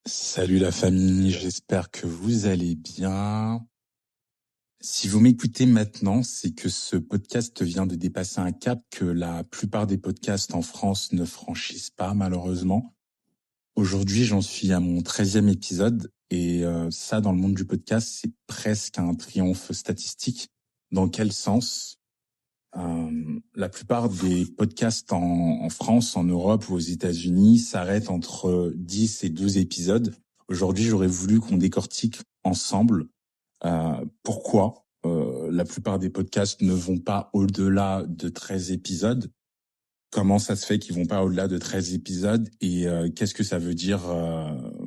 Salut la famille, j'espère que vous allez bien. Si vous m'écoutez maintenant, c'est que ce podcast vient de dépasser un cap que la plupart des podcasts en France ne franchissent pas, malheureusement. Aujourd'hui, j'en suis à mon 13e épisode et ça, dans le monde du podcast, c'est presque un triomphe statistique. Dans quel sens? La plupart des podcasts en France, en Europe ou aux États-Unis s'arrêtent entre 10 et 12 épisodes. Aujourd'hui, j'aurais voulu qu'on décortique ensemble pourquoi la plupart des podcasts ne vont pas au-delà de 13 épisodes, comment ça se fait qu'ils vont pas au-delà de 13 épisodes et qu'est-ce que ça veut dire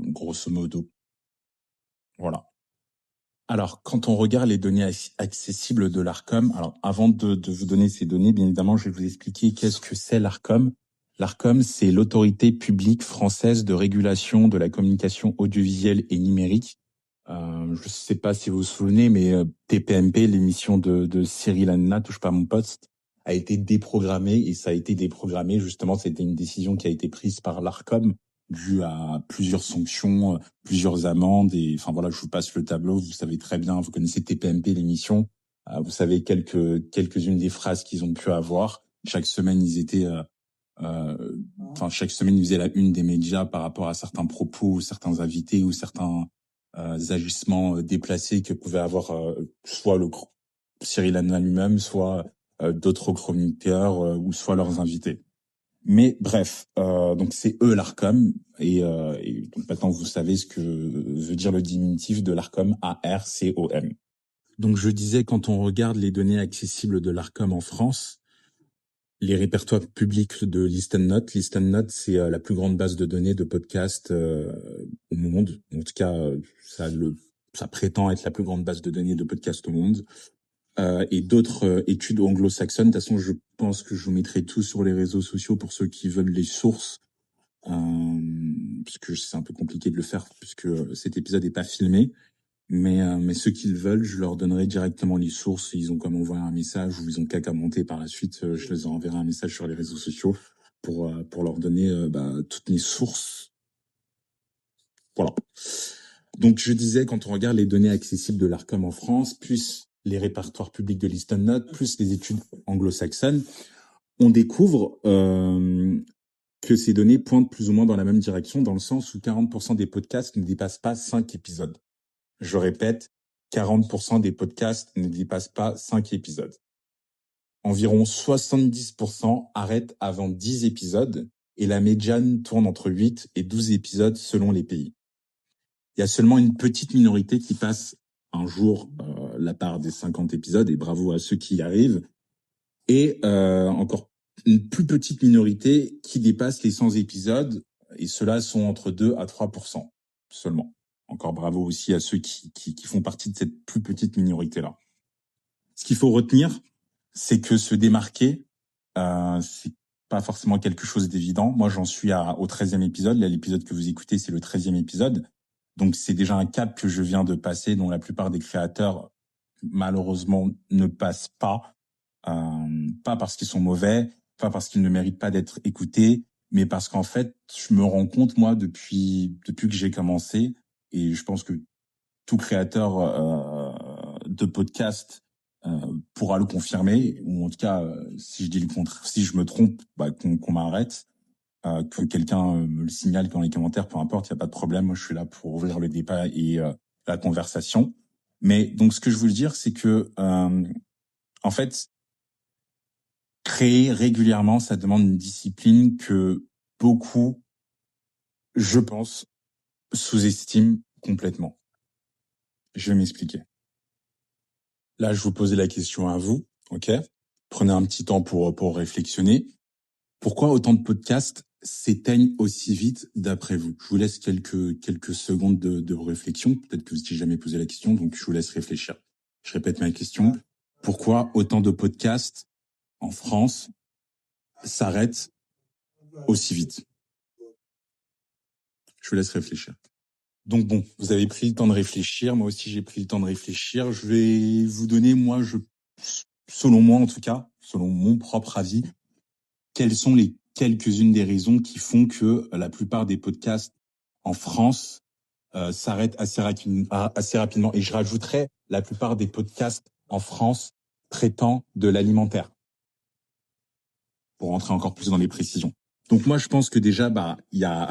grosso modo. Voilà. Alors, quand on regarde les données accessibles de l'ARCOM, alors avant de vous donner ces données, bien évidemment, je vais vous expliquer qu'est-ce que c'est l'ARCOM. L'ARCOM, c'est l'autorité publique française de régulation de la communication audiovisuelle et numérique. Je ne sais pas si vous vous souvenez, mais TPMP, l'émission de Cyril Hanouna, Touche pas à mon poste, a été déprogrammée et ça a été déprogrammé. Justement, c'était une décision qui a été prise par l'ARCOM dû à plusieurs sanctions, plusieurs amendes et enfin voilà, je vous passe le tableau, vous savez très bien, vous connaissez TPMP l'émission, vous savez quelques-unes des phrases qu'ils ont pu avoir. Chaque semaine, ils étaient chaque semaine, ils faisaient la une des médias par rapport à certains propos, ou certains invités ou certains agissements déplacés que pouvait avoir soit le Cyril Hanouna lui-même, soit d'autres chroniqueurs ou soit leurs invités. Mais bref, donc c'est eux l'ARCOM et donc maintenant vous savez ce que veut dire le diminutif de l'ARCOM, ARCOM. Donc je disais, quand on regarde les données accessibles de l'ARCOM en France, les répertoires publics de Listen Note. Listen Note, c'est la plus grande base de données de podcasts au monde. En tout cas, ça prétend être la plus grande base de données de podcasts au monde. Et d'autres études anglo-saxonnes. De toute façon, je pense que je vous mettrai tout sur les réseaux sociaux pour ceux qui veulent les sources, parce que c'est un peu compliqué de le faire puisque cet épisode n'est pas filmé. Mais ceux qui le veulent, je leur donnerai directement les sources. Ils ont comme envoyé un message ou ils ont qu'à commenter par la suite. Je les enverrai un message sur les réseaux sociaux pour leur donner toutes mes sources. Voilà. Donc je disais, quand on regarde les données accessibles de l'ARCOM en France, plus les répertoires publics de Listen Note, plus les études anglo-saxonnes, on découvre que ces données pointent plus ou moins dans la même direction, dans le sens où 40% des podcasts ne dépassent pas 5 épisodes. Je répète, 40% des podcasts ne dépassent pas 5 épisodes. Environ 70% arrêtent avant 10 épisodes et la médiane tourne entre 8 et 12 épisodes selon les pays. Il y a seulement une petite minorité qui passe un jour la part des 50 épisodes et bravo à ceux qui y arrivent. Et encore une plus petite minorité qui dépasse les 100 épisodes et ceux-là sont entre 2 à 3% seulement. Encore bravo aussi à ceux qui font partie de cette plus petite minorité-là. Ce qu'il faut retenir, c'est que se démarquer, c'est pas forcément quelque chose d'évident. Moi, j'en suis au 13e épisode. Là, l'épisode que vous écoutez, c'est le 13e épisode. Donc, c'est déjà un cap que je viens de passer, dont la plupart des créateurs, malheureusement, ne passent pas. Pas parce qu'ils sont mauvais, pas parce qu'ils ne méritent pas d'être écoutés, mais parce qu'en fait, je me rends compte, moi, depuis que j'ai commencé, et je pense que tout créateur de podcast pourra le confirmer, ou en tout cas, si je dis le contraire, si je me trompe, qu'on m'arrête, que quelqu'un me le signale dans les commentaires, peu importe, il n'y a pas de problème. Moi, je suis là pour ouvrir le débat et la conversation. Mais donc, ce que je veux dire, c'est que, en fait, créer régulièrement, ça demande une discipline que beaucoup, je pense, sous-estiment complètement. Je vais m'expliquer. Là, je vous posais la question à vous, ok? Prenez un petit temps pour réflexionner. Pourquoi autant de podcasts s'éteignent aussi vite d'après vous? Je vous laisse quelques secondes de réflexion. Peut-être que vous n'avez jamais posé la question, donc je vous laisse réfléchir. Je répète ma question. Pourquoi autant de podcasts en France s'arrêtent aussi vite? Je vous laisse réfléchir. Donc bon, vous avez pris le temps de réfléchir. Moi aussi, j'ai pris le temps de réfléchir. Je vais vous donner, selon moi en tout cas, selon mon propre avis, quelles sont les quelques-unes des raisons qui font que la plupart des podcasts en France s'arrête assez rapidement. Et je rajouterais la plupart des podcasts en France traitant de l'alimentaire, pour rentrer encore plus dans les précisions. Donc moi, je pense que déjà, il y a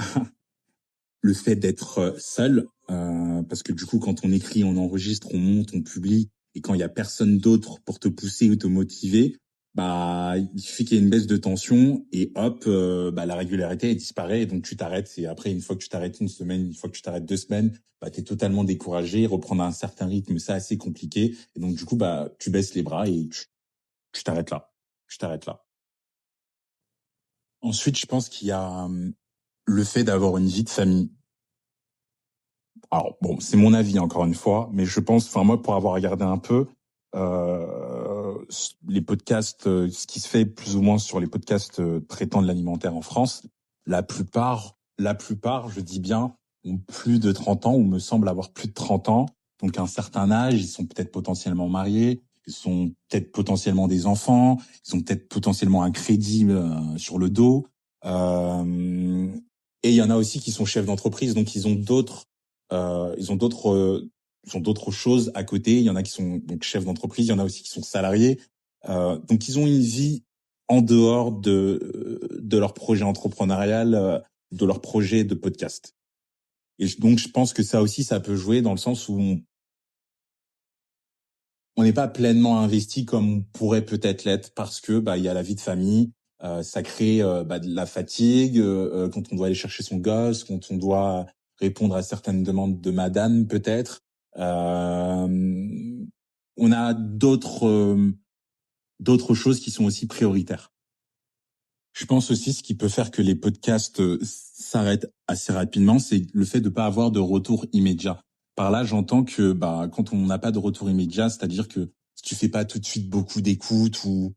le fait d'être seul, parce que du coup, quand on écrit, on enregistre, on monte, on publie, et quand il y a personne d'autre pour te pousser ou te motiver, il suffit qu'il y ait une baisse de tension et hop, la régularité elle disparaît et donc tu t'arrêtes. Et après, une fois que tu t'arrêtes une semaine, une fois que tu t'arrêtes 2 semaines, t'es totalement découragé. Reprendre un certain rythme, c'est assez compliqué. Et donc du coup, tu baisses les bras et tu t'arrêtes là. Tu t'arrêtes là. Ensuite, je pense qu'il y a le fait d'avoir une vie de famille. Alors bon, c'est mon avis encore une fois, mais je pense, enfin moi, pour avoir regardé un peu les podcasts, ce qui se fait plus ou moins sur les podcasts traitant de l'alimentaire en France, la plupart, je dis bien, ont plus de 30 ans ou me semblent avoir plus de 30 ans, donc un certain âge, ils sont peut-être potentiellement mariés, ils sont peut-être potentiellement des enfants, ils ont peut-être potentiellement un crédit sur le dos, et il y en a aussi qui sont chefs d'entreprise, donc ils ont d'autres choses à côté. Il y en a qui sont donc chefs d'entreprise, il y en a aussi qui sont salariés. Donc ils ont une vie en dehors de leur projet entrepreneurial, de leur projet de podcast. Et donc je pense que ça aussi, ça peut jouer dans le sens où on n'est pas pleinement investi comme on pourrait peut-être l'être parce que il y a la vie de famille, ça crée de la fatigue quand on doit aller chercher son gosse, quand on doit répondre à certaines demandes de madame peut-être. On a d'autres choses qui sont aussi prioritaires. Je pense aussi ce qui peut faire que les podcasts s'arrêtent assez rapidement, c'est le fait de pas avoir de retour immédiat. Par là, j'entends que quand on n'a pas de retour immédiat, c'est-à-dire que si tu fais pas tout de suite beaucoup d'écoutes ou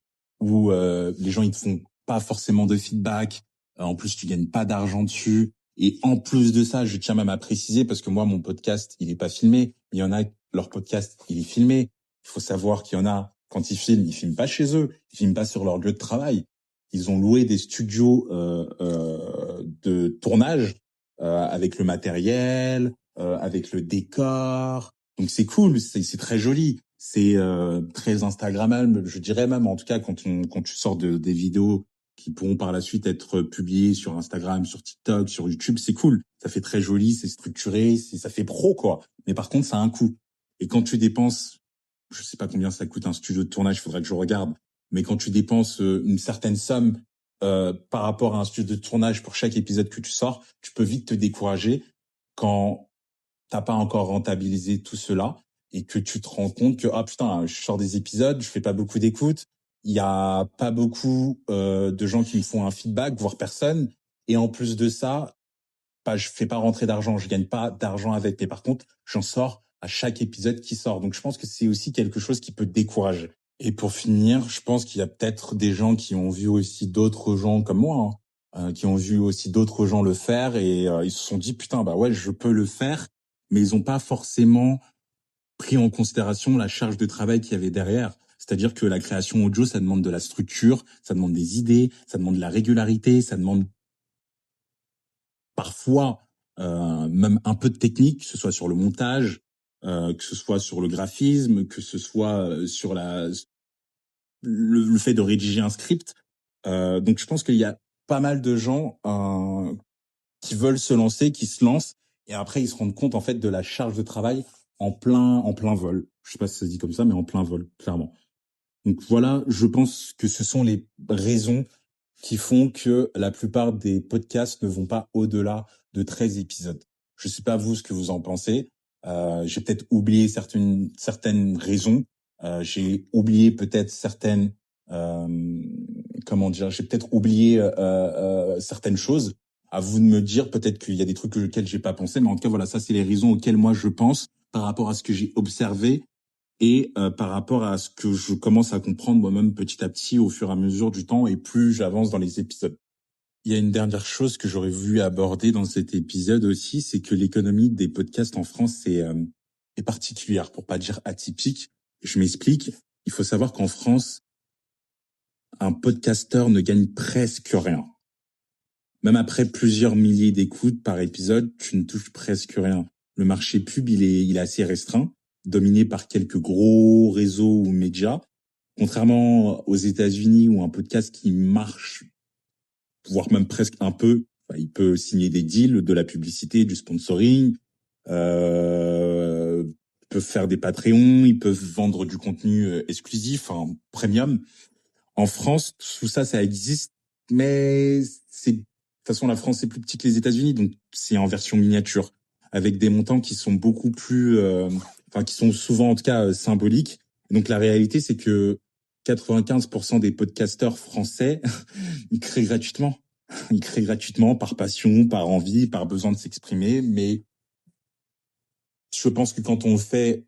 les gens ils te font pas forcément de feedback, en plus tu gagnes pas d'argent dessus et en plus de ça, je tiens même à préciser parce que moi mon podcast, il est pas filmé, il y en a leur podcast, il est filmé. Il faut savoir qu'il y en a quand ils filment pas chez eux, ils filment pas sur leur lieu de travail. Ils ont loué des studios de tournage avec le matériel, avec le décor. Donc c'est cool, c'est très joli, c'est très instagrammable. Je dirais même, en tout cas, quand tu sors des vidéos qui pourront par la suite être publiées sur Instagram, sur TikTok, sur YouTube, c'est cool. Ça fait très joli, c'est structuré, ça fait pro quoi. Mais par contre, ça a un coût. Et quand tu dépenses, je sais pas combien ça coûte un studio de tournage, il faudrait que je regarde, mais quand tu dépenses une certaine somme par rapport à un studio de tournage pour chaque épisode que tu sors, tu peux vite te décourager quand t'as pas encore rentabilisé tout cela et que tu te rends compte que ah putain, je sors des épisodes, je fais pas beaucoup d'écoute, il y a pas beaucoup de gens qui me font un feedback, voire personne, et en plus de ça, je fais pas rentrer d'argent, je gagne pas d'argent avec, mais par contre, j'en sors à chaque épisode qui sort. Donc je pense que c'est aussi quelque chose qui peut décourager. Et pour finir, je pense qu'il y a peut-être des gens qui ont vu aussi d'autres gens comme moi, qui ont vu aussi d'autres gens le faire et ils se sont dit putain bah ouais je peux le faire, mais ils ont pas forcément pris en considération la charge de travail qu'il y avait derrière. C'est-à-dire que la création audio, ça demande de la structure, ça demande des idées, ça demande de la régularité, ça demande parfois même un peu de technique, que ce soit sur le montage, que ce soit sur le graphisme, que ce soit sur le fait de rédiger un script. Donc je pense qu'il y a pas mal de gens qui veulent se lancer, qui se lancent, et après ils se rendent compte en fait de la charge de travail en plein vol. Je sais pas si ça se dit comme ça, mais en plein vol, clairement. Donc voilà, je pense que ce sont les raisons qui font que la plupart des podcasts ne vont pas au-delà de 13 épisodes. Je sais pas vous ce que vous en pensez. J'ai peut-être oublié certaines raisons. J'ai oublié peut-être certaines comment dire. J'ai peut-être oublié certaines choses. À vous de me dire. Peut-être qu'il y a des trucs auxquels j'ai pas pensé, mais en tout cas voilà, ça c'est les raisons auxquelles moi je pense par rapport à ce que j'ai observé et par rapport à ce que je commence à comprendre moi-même petit à petit au fur et à mesure du temps et plus j'avance dans les épisodes. Il y a une dernière chose que j'aurais voulu aborder dans cet épisode aussi, c'est que l'économie des podcasts en France est particulière, pour pas dire atypique. Je m'explique. Il faut savoir qu'en France, un podcasteur ne gagne presque rien. Même après plusieurs milliers d'écoutes par épisode, tu ne touches presque rien. le marché pub, il est assez restreint, dominé par quelques gros réseaux ou médias. Contrairement aux États-Unis où un podcast qui marche, voire même presque un peu, il peut signer des deals, de la publicité, du sponsoring, ils peuvent faire des Patreons, ils peuvent vendre du contenu exclusif, premium. En France, tout ça, ça existe, mais de toute façon, la France est plus petite que les États-Unis, donc c'est en version miniature, avec des montants qui sont beaucoup plus, qui sont souvent en tout cas symboliques. Donc la réalité, c'est que 95% des podcasteurs français, ils créent gratuitement. Ils créent gratuitement par passion, par envie, par besoin de s'exprimer, mais je pense que quand on le fait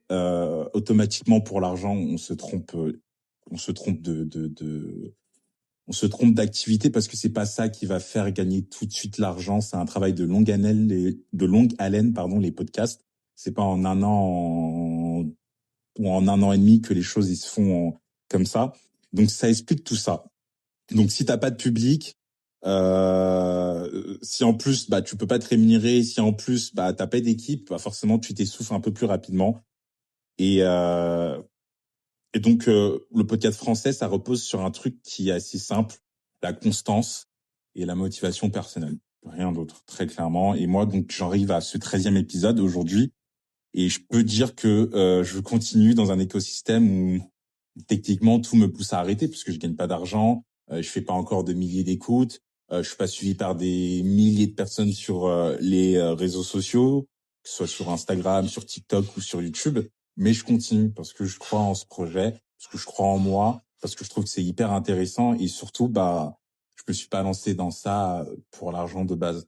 automatiquement pour l'argent, on se trompe on se trompe d'activité parce que c'est pas ça qui va faire gagner tout de suite l'argent. C'est un travail de longue haleine, pardon, les podcasts. C'est pas en un an ou en un an et demi que les choses ils se font comme ça. Donc ça explique tout ça. Donc si t'as pas de public, si en plus tu peux pas te rémunérer, si en plus t'as pas d'équipe, forcément tu t'essouffles un peu plus rapidement. Et euh, et donc, le podcast français, ça repose sur un truc qui est assez simple, la constance et la motivation personnelle. Rien d'autre, très clairement. Et moi, donc, j'arrive à ce 13e épisode aujourd'hui et je peux dire que je continue dans un écosystème où techniquement tout me pousse à arrêter puisque je gagne pas d'argent, je fais pas encore de milliers d'écoutes, je suis pas suivi par des milliers de personnes sur les réseaux sociaux, que ce soit sur Instagram, sur TikTok ou sur YouTube, mais je continue parce que je crois en ce projet, parce que je crois en moi, parce que je trouve que c'est hyper intéressant et surtout je me suis pas lancé dans ça pour l'argent de base.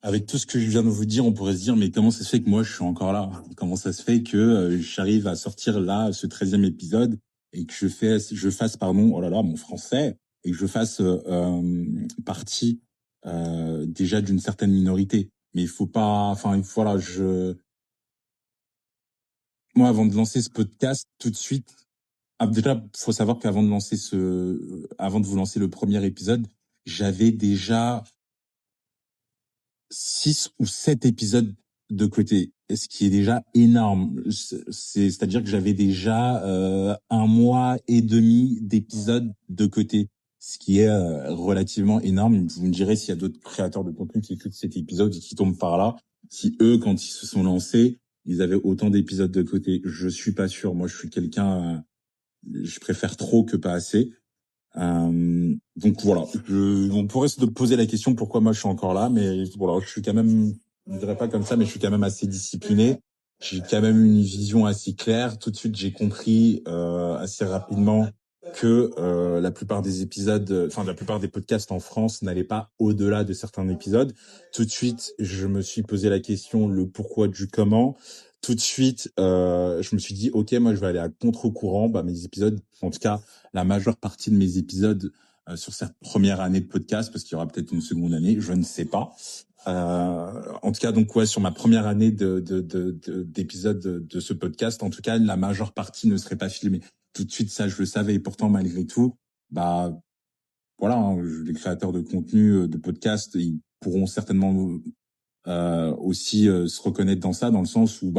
Avec tout ce que je viens de vous dire, on pourrait se dire, mais comment ça se fait que moi, je suis encore là? Comment ça se fait que j'arrive à sortir là, ce 13e épisode, et que je fasse, pardon, oh là là, mon français, et que je fasse partie déjà d'une certaine minorité. Mais il faut pas, voilà, moi, avant de lancer ce podcast, tout de suite, déjà, faut savoir qu'avant de lancer avant de vous lancer le premier épisode, j'avais déjà 6 ou 7 épisodes de côté, ce qui est déjà énorme. C'est-à-dire que j'avais déjà 1 mois et demi d'épisodes de côté, ce qui est relativement énorme. Vous me direz s'il y a d'autres créateurs de contenu qui écoutent cet épisode et qui tombent par là, si eux, quand ils se sont lancés, ils avaient autant d'épisodes de côté. Je suis pas sûr. Moi, je suis quelqu'un, je préfère trop que pas assez. Donc voilà, on pourrait se poser la question pourquoi moi je suis encore là, mais voilà, je suis quand même, je dirais pas comme ça, mais je suis quand même assez discipliné. J'ai quand même une vision assez claire. Tout de suite, j'ai compris assez rapidement que la plupart des épisodes, la plupart des podcasts en France n'allaient pas au-delà de certains épisodes. Tout de suite, je me suis posé la question, le pourquoi du comment. Tout de suite, je me suis dit, ok, moi je vais aller à contre-courant. Mes épisodes, en tout cas, la majeure partie de mes épisodes sur cette première année de podcast, parce qu'il y aura peut-être une seconde année, je ne sais pas. En tout cas, donc ouais, sur ma première année d'épisode de ce podcast, en tout cas, la majeure partie ne serait pas filmée. Tout de suite, ça, je le savais. Et pourtant, malgré tout, voilà, les créateurs de contenu, de podcast, ils pourront certainement aussi se reconnaître dans ça, dans le sens où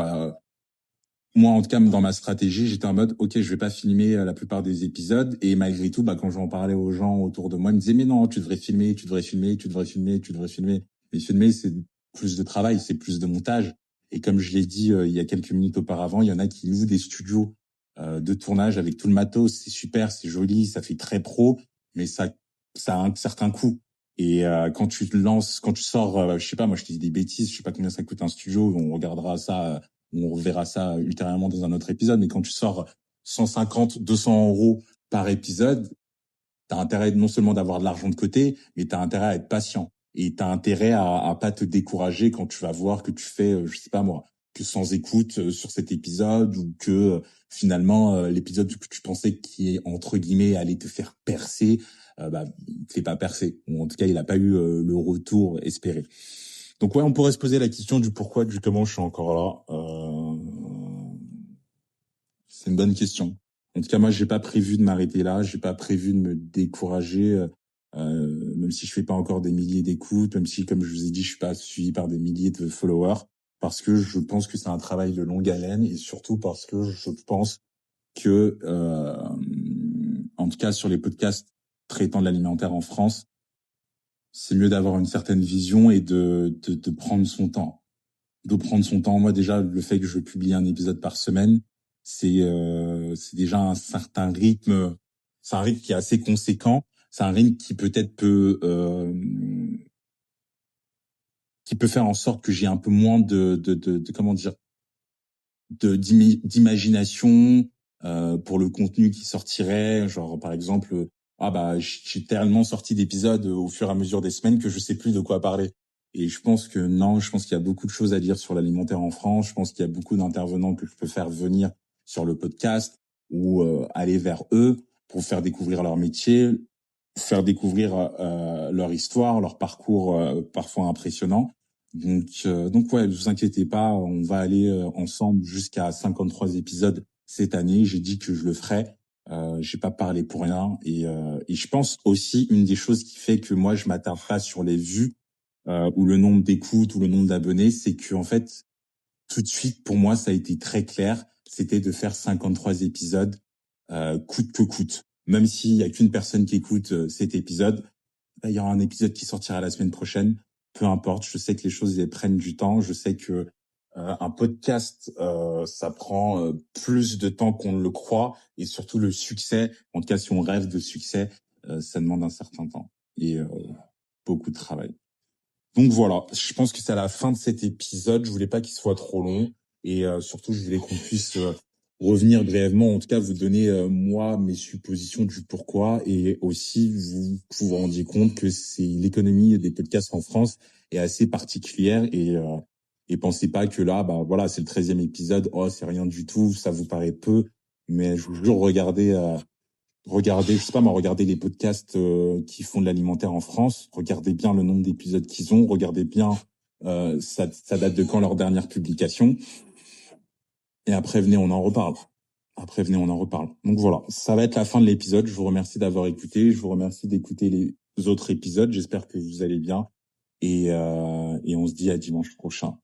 moi, en tout cas, dans ma stratégie, j'étais en mode, ok, je vais pas filmer la plupart des épisodes. Et malgré tout, quand j'en parlais aux gens autour de moi, ils me disaient, mais non, tu devrais filmer, tu devrais filmer, tu devrais filmer, tu devrais filmer. Mais filmer, c'est plus de travail, c'est plus de montage. Et comme je l'ai dit il y a quelques minutes auparavant, il y en a qui louent des studios de tournage avec tout le matos. C'est super, c'est joli, ça fait très pro, mais ça a un certain coût. Et quand tu te lances, quand tu sors, je sais pas, moi je te dis des bêtises, je sais pas combien ça coûte un studio, on regardera ça on reverra ça ultérieurement dans un autre épisode, mais quand tu sors 150, 200 euros par épisode, t'as intérêt non seulement d'avoir de l'argent de côté, mais t'as intérêt à être patient. Et t'as intérêt à pas te décourager quand tu vas voir que tu fais, je sais pas moi, que sans écoute sur cet épisode ou que finalement l'épisode que tu pensais qui est entre guillemets allait te faire percer, il te fait pas percer. Ou en tout cas, il a pas eu le retour espéré. Donc ouais, on pourrait se poser la question du pourquoi, du comment je suis encore là. C'est une bonne question. En tout cas, moi, j'ai pas prévu de m'arrêter là. J'ai pas prévu de me décourager, même si je fais pas encore des milliers d'écoutes, même si, comme je vous ai dit, je suis pas suivi par des milliers de followers. parce que je pense que c'est un travail de longue haleine et surtout parce que je pense que, en tout cas sur les podcasts traitant de l'alimentaire en France, c'est mieux d'avoir une certaine vision et de prendre son temps. De prendre son temps. Moi, déjà, le fait que je publie un épisode par semaine, c'est déjà un certain rythme. C'est un rythme qui est assez conséquent. C'est un rythme qui peut-être qui peut faire en sorte que j'ai un peu moins de comment dire, d'imagination pour le contenu qui sortirait. Genre, par exemple, ah bah, j'ai tellement sorti d'épisodes au fur et à mesure des semaines que je sais plus de quoi parler. Et je pense que non, je pense qu'il y a beaucoup de choses à dire sur l'alimentaire en France. Je pense qu'il y a beaucoup d'intervenants que je peux faire venir sur le podcast ou aller vers eux pour faire découvrir leur métier, faire découvrir leur histoire, leur parcours parfois impressionnant. Donc ouais, ne vous inquiétez pas, on va aller ensemble jusqu'à 53 épisodes cette année. J'ai dit que je le ferais. J'ai pas parlé pour rien. Et je pense aussi une des choses qui fait que moi je m'attarde pas sur les vues ou le nombre d'écoutes ou le nombre d'abonnés, c'est que en fait tout de suite pour moi ça a été très clair. C'était de faire 53 épisodes coûte que coûte. Même s'il y a qu'une personne qui écoute cet épisode, bah, il y aura un épisode qui sortira la semaine prochaine. Peu importe, je sais que les choses elles prennent du temps. Je sais que un podcast, ça prend plus de temps qu'on ne le croit. Et surtout le succès, en tout cas si on rêve de succès, ça demande un certain temps et beaucoup de travail. Donc voilà, je pense que c'est à la fin de cet épisode. Je voulais pas qu'il soit trop long et surtout je voulais qu'on puisse revenir brièvement, en tout cas vous donner moi mes suppositions du pourquoi et aussi vous rendiez compte que c'est l'économie des podcasts en France est assez particulière et pensez pas que là bah voilà c'est le 13e épisode, oh c'est rien du tout, ça vous paraît peu, mais je vous jure regardez, je sais pas moi, regardez les podcasts qui font de l'alimentaire en France, regardez bien le nombre d'épisodes qu'ils ont, regardez bien ça date de quand leur dernière publication, et après venez on en reparle. Après venez on en reparle. Donc voilà, ça va être la fin de l'épisode. Je vous remercie d'avoir écouté, je vous remercie d'écouter les autres épisodes. J'espère que vous allez bien et on se dit à dimanche prochain.